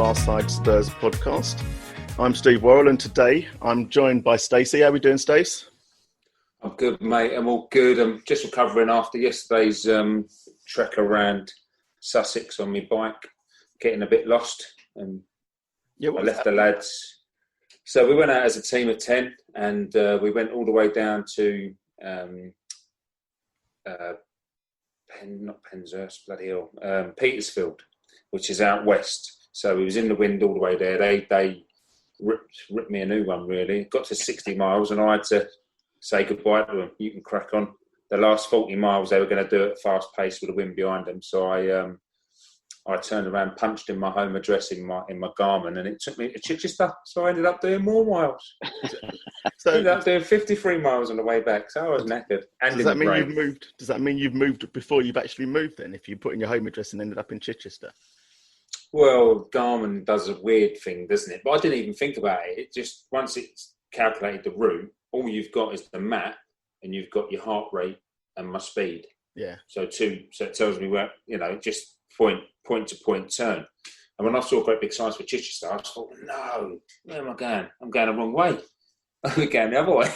VAR Side Spurs Podcast. I'm Steve Worrell, and today I'm joined by Stacey. How are we doing, Stace? I'm good, mate. I'm all good. I'm just recovering after yesterday's trek around Sussex on my bike, getting a bit lost. And I left the lads. So we went out as a team of 10, and we went all the way down to Petersfield, which is out west. So we was in the wind all the way there. They ripped me a new one, really. Got to 60 miles and I had to say goodbye to them. You can crack on. The last 40 miles they were going to do it at fast pace with the wind behind them. So I turned around, punched in my home address in my Garmin, and it took me to Chichester. So I ended up doing more miles. So I ended up doing 53 miles on the way back. So I was knackered. And does that mean you've moved? Does that mean you've moved before you've actually moved? Then, if you put in your home address and ended up in Chichester. Well, Garmin does a weird thing, doesn't it? But I didn't even think about it. It just, once it's calculated the route, all you've got is the map, and you've got your heart rate and my speed. Yeah. So it tells me where, just point to point turn. And when I saw great big signs for Chichester, I thought, no, where am I going? I'm going the wrong way. I'm going the other way.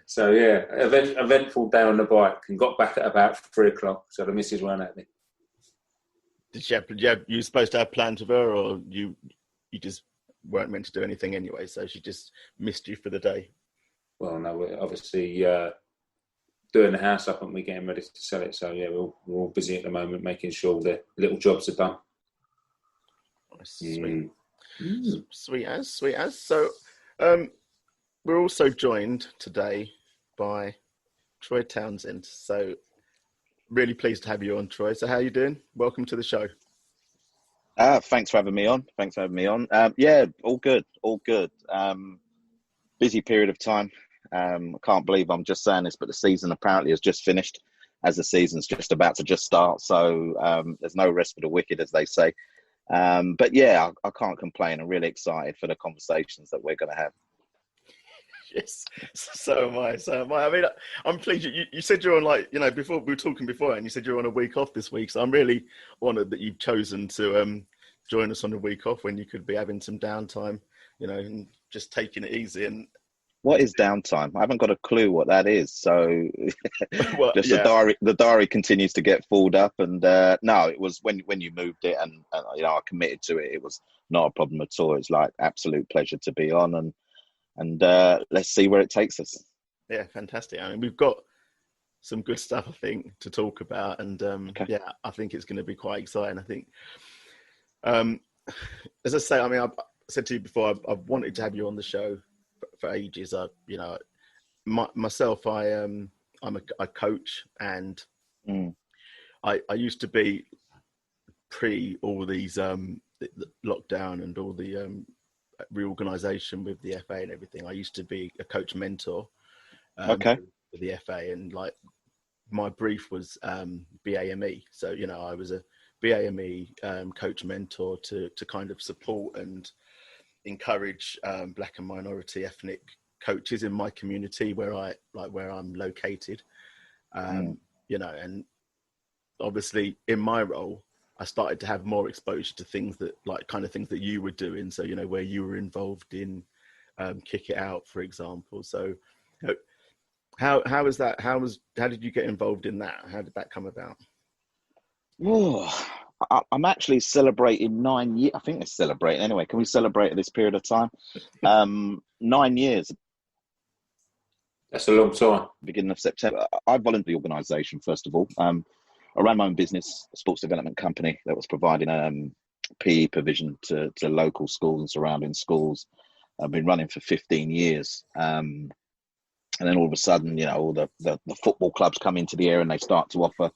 So yeah, eventful day on the bike, and got back at about 3:00. So the missus weren't at me. You were supposed to have plans with her, or you just weren't meant to do anything anyway, so she just missed you for the day? Well, no, we're obviously doing the house up and we're getting ready to sell it. So, yeah, we're all busy at the moment making sure the little jobs are done. Sweet. Sweet as. So, we're also joined today by Troy Townsend. So, really pleased to have you on, Troy. So how are you doing? Welcome to the show. Thanks for having me on. Yeah, all good. Busy period of time. I can't believe I'm just saying this, but the season apparently has just finished, as the season's just about to just start. So there's no rest for the wicked, as they say. But yeah, I can't complain. I'm really excited for the conversations that we're going to have. Yes, so am I. I mean, I'm pleased. You said you're on, before we were talking before, and you said you're on a week off this week. So I'm really honoured that you've chosen to join us on a week off when you could be having some downtime, and just taking it easy. And what is downtime? I haven't got a clue what that is. So the diary continues to get filled up. And no, it was when you moved it, and I committed to it. It was not a problem at all. It's like absolute pleasure to be on, and let's see where it takes us. Yeah, fantastic. I mean, we've got some good stuff, I think, to talk about. And okay. I think it's going to be quite exciting. I think, as I say, I mean, I said to you before, I've wanted to have you on the show for ages. Myself, I'm a coach, and I used to be pre all these the lockdown and all the reorganisation with the FA and everything. I used to be a coach mentor with the FA, and my brief was BAME. So I was a BAME coach mentor to kind of support and encourage black and minority ethnic coaches in my community where I'm located. And obviously in my role I started to have more exposure to things that things that you were doing. So, where you were involved in Kick It Out, for example. So how was that? How did you get involved in that? How did that come about? Oh, I'm actually celebrating 9 years. I think it's celebrating anyway. Can we celebrate at this period of time? 9 years. That's a long time. Beginning of September. I volunteered the organisation, first of all. I ran my own business, a sports development company that was providing PE provision to local schools and surrounding schools. I've been running for 15 years. And then all of a sudden, all the football clubs come into the area and they start to offer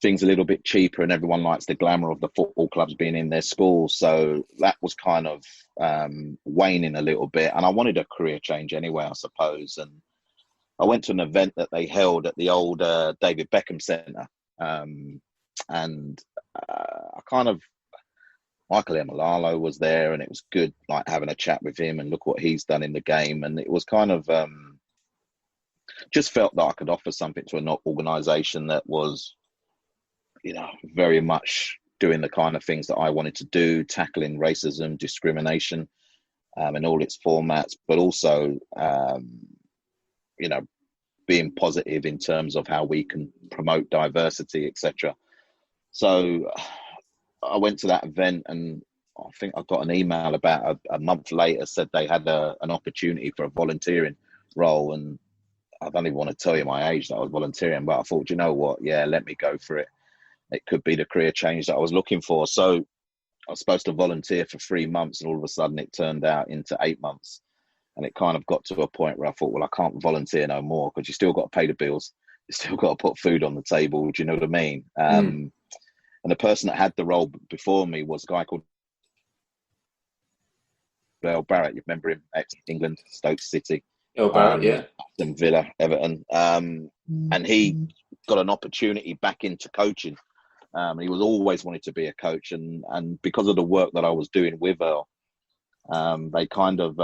things a little bit cheaper, and everyone likes the glamour of the football clubs being in their schools. So that was kind of waning a little bit. And I wanted a career change anyway, I suppose. And I went to an event that they held at the old David Beckham Centre. Michael Emalalo was there, and it was good, having a chat with him and look what he's done in the game. And it was kind of just felt that I could offer something to an organisation that was, very much doing the kind of things that I wanted to do, tackling racism, discrimination, in all its formats, but also, being positive in terms of how we can promote diversity, etc. So I went to that event, and I think I got an email about a month later, said they had an opportunity for a volunteering role. And I don't even want to tell you my age that I was volunteering, but I thought, you know what? Yeah, let me go for it. It could be the career change that I was looking for. So I was supposed to volunteer for 3 months, and all of a sudden it turned out into 8 months. And it kind of got to a point where I thought, well, I can't volunteer no more, because you still got to pay the bills. You still got to put food on the table. Do you know what I mean? And the person that had the role before me was a guy called Bill Barrett. You remember him? Ex-England, Stoke City. Oh, Barrett, yeah. Aston Villa, Everton. And he got an opportunity back into coaching. He was always wanted to be a coach. And because of the work that I was doing with Earl, they kind of,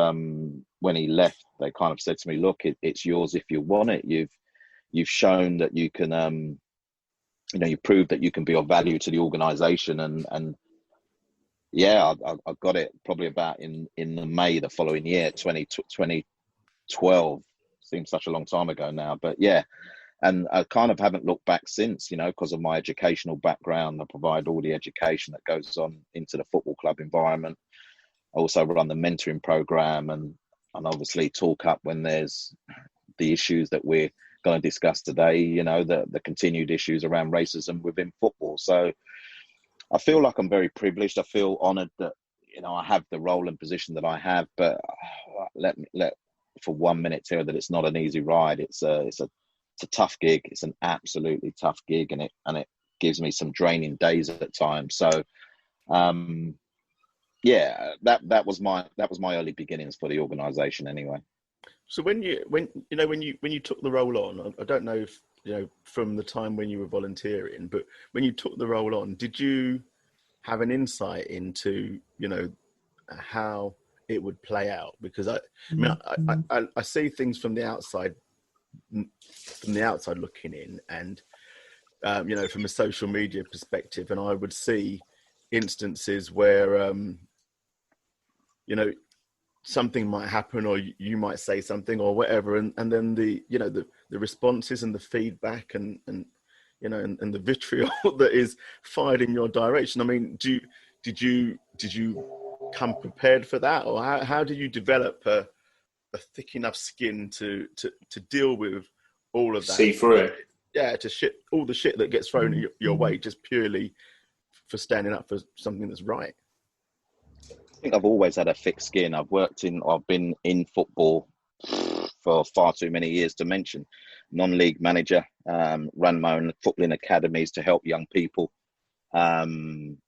when he left, they kind of said to me, look, it's yours if you want it. You've shown that you can, you proved that you can be of value to the organisation. And yeah, I got it probably about in the May the following year, 2012. Seems such a long time ago now, but yeah. And I kind of haven't looked back since, because of my educational background. I provide all the education that goes on into the football club environment. I also run the mentoring program and obviously talk up when there's the issues that we're going to discuss today, the continued issues around racism within football. So I feel like I'm very privileged. I feel honoured that, I have the role and position that I have, but let for 1 minute tell you that it's not an easy ride. It's a tough gig. It's an absolutely tough gig, and it gives me some draining days at times. So, yeah, that was my early beginnings for the organisation anyway. So when you took the role on, I don't know if from the time when you were volunteering, but when you took the role on, did you have an insight into how it would play out? Because I see things from the outside looking in, and from a social media perspective, and I would see instances where something might happen, or you might say something or whatever, and then the responses and the feedback and the vitriol that is fired in your direction. I mean, did you come prepared for that, or how did you develop a thick enough skin to deal with all of that? See through it. Yeah, all the shit that gets thrown your way, just purely for standing up for something that's right. I think I've always had a thick skin. I've been in football for far too many years to mention. Non-league manager, run my own footballing academies to help young people. And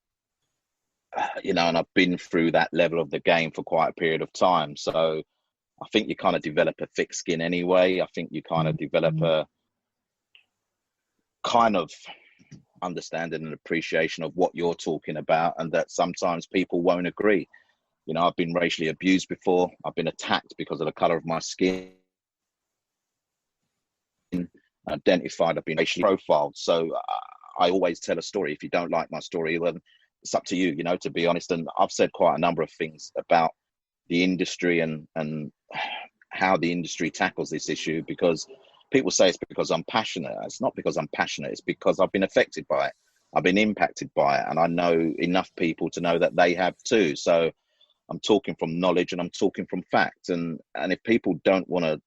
I've been through that level of the game for quite a period of time. So I think you kind of develop a thick skin anyway. I think you kind of develop a kind of understanding and appreciation of what you're talking about, and that sometimes people won't agree. I've been racially abused before. I've been attacked because of the colour of my skin. Identified, I've been racially profiled. So I always tell a story. If you don't like my story, then it's up to you, to be honest. And I've said quite a number of things about the industry and how the industry tackles this issue, because people say it's because I'm passionate. It's not because I'm passionate. It's because I've been affected by it. I've been impacted by it. And I know enough people to know that they have too. So I'm talking from knowledge and I'm talking from fact. And if people don't want to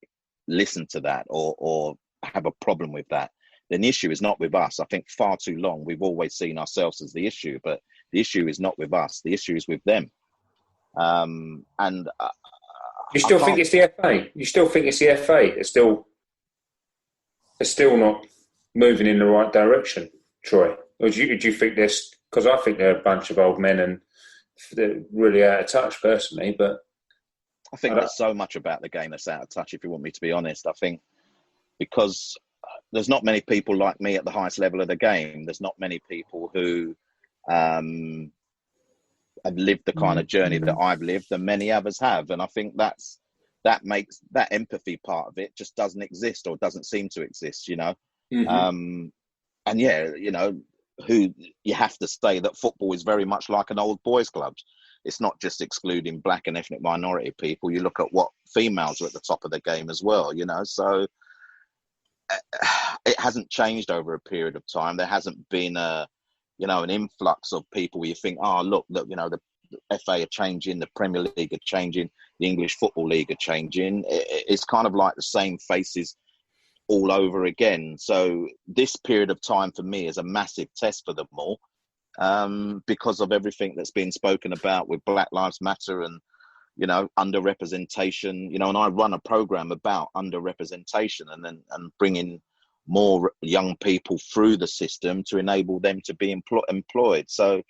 listen to that or have a problem with that, then the issue is not with us. I think far too long we've always seen ourselves as the issue, but the issue is not with us. The issue is with them. You still think it's the FA? You still think it's the FA? It's still not moving in the right direction, Troy? Or do you think this? Because I think they're a bunch of old men and they're really out of touch, personally. But I think there's so much about the game that's out of touch, if you want me to be honest. I think because there's not many people like me at the highest level of the game. There's not many people who have lived the kind of journey that I've lived, and many others have. And I think that makes that empathy part of it just doesn't exist, or doesn't seem to exist, And yeah, who you have to say that football is very much like an old boys' club. It's not just excluding black and ethnic minority people. You look at what females are at the top of the game as well, so it hasn't changed over a period of time. There hasn't been an influx of people where you think, oh, look, the FA are changing, the Premier League are changing, the English Football League are changing. It's kind of like the same faces all over again. So this period of time for me is a massive test for them all, because of everything that's been spoken about with Black Lives Matter and, underrepresentation, and I run a program about underrepresentation and bringing more young people through the system to enable them to be employed. So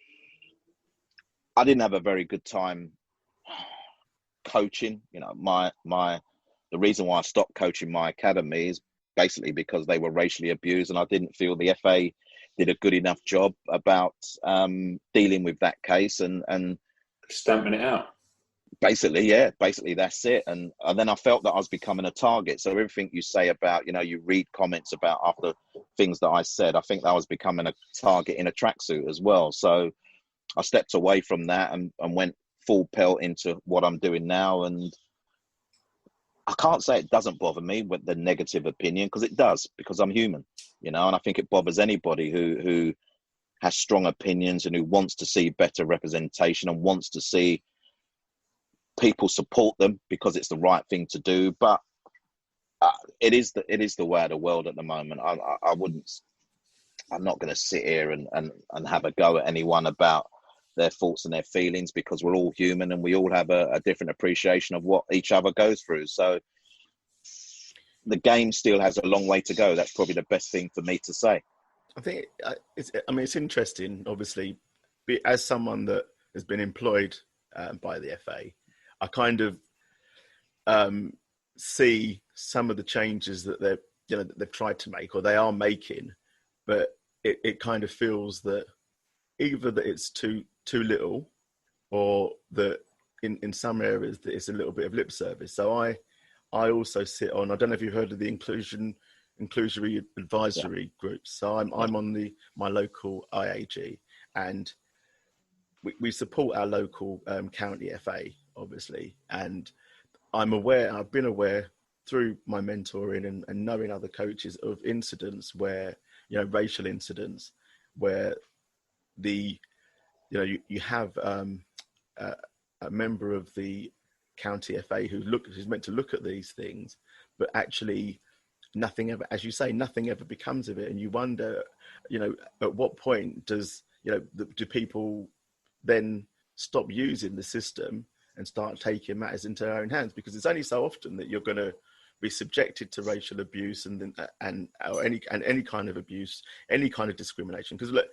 I didn't have a very good time coaching. The reason why I stopped coaching my academy is basically because they were racially abused, and I didn't feel the FA did a good enough job about dealing with that case and stamping it out. Basically that's it. And then I felt that I was becoming a target. So everything you say about, you read comments about after things that I said, I think that I was becoming a target in a tracksuit as well. So I stepped away from that and went full pelt into what I'm doing now. And I can't say it doesn't bother me with the negative opinion, because it does, because I'm human, and I think it bothers anybody who has strong opinions and who wants to see better representation and wants to see people support them because it's the right thing to do. But it is the way of the world at the moment. I'm not going to sit here and have a go at anyone about their thoughts and their feelings, because we're all human and we all have a different appreciation of what each other goes through. So the game still has a long way to go. That's probably the best thing for me to say. I think it's interesting, obviously, as someone that has been employed by the FA, I kind of see some of the changes that they've tried to make or they are making, but it kind of feels that either that it's too little, or that in some areas that it's a little bit of lip service. So I also sit on, I don't know if you've heard of the inclusionary advisory groups. So I'm on my local IAG, and we support our local county FA, obviously. And I've been aware through my mentoring and knowing other coaches of incidents where, racial incidents where you have a member of the county FA who's meant to look at these things, but actually nothing ever, as you say, nothing ever becomes of it. And you wonder, at what point do people then stop using the system and start taking matters into their own hands? Because it's only so often that you're going to be subjected to racial abuse and any kind of abuse, any kind of discrimination. Because look,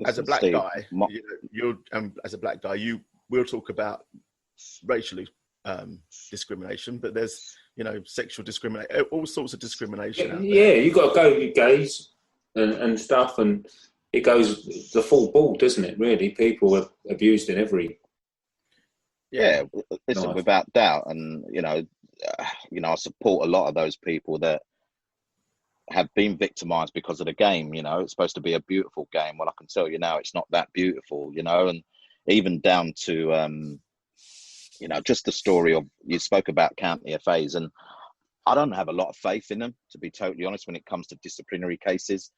as a black guy, as a black guy, we'll talk about racial discrimination, but there's sexual discrimination, all sorts of discrimination. You got to go with gays and stuff, and it goes the full ball, doesn't it? Really, people are abused in every. Yeah, listen, without doubt, and I support a lot of those people that have been victimised because of the game. It's supposed to be a beautiful game. Well, I can tell you now, it's not that beautiful. And even down to just the story of, you spoke about county FAs, and I don't have a lot of faith in them, to be totally honest, when it comes to disciplinary cases.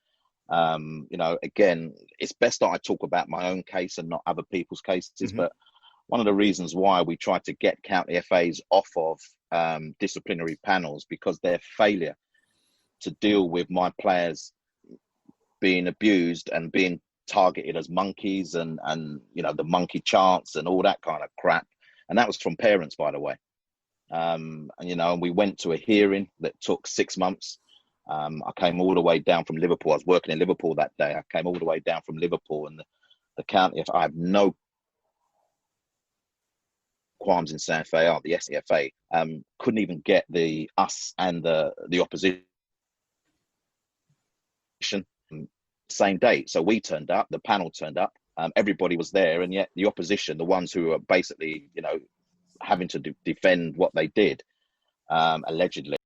Again, it's best that I talk about my own case and not other people's cases. Mm-hmm. But one of the reasons why we tried to get county FAs off of disciplinary panels, because their failure to deal with my players being abused and being targeted as monkeys and the monkey chants and all that kind of crap. And that was from parents, by the way. And we went to a hearing that took 6 months. I came all the way down from Liverpool. I was working in Liverpool that day. I came all the way down from Liverpool, and the county, I have no qualms in saying FAR, the SCFA, couldn't even get us and the opposition same date. So we turned up, the panel turned up, everybody was there, and yet the opposition, the ones who were basically, having to defend what they did, allegedly,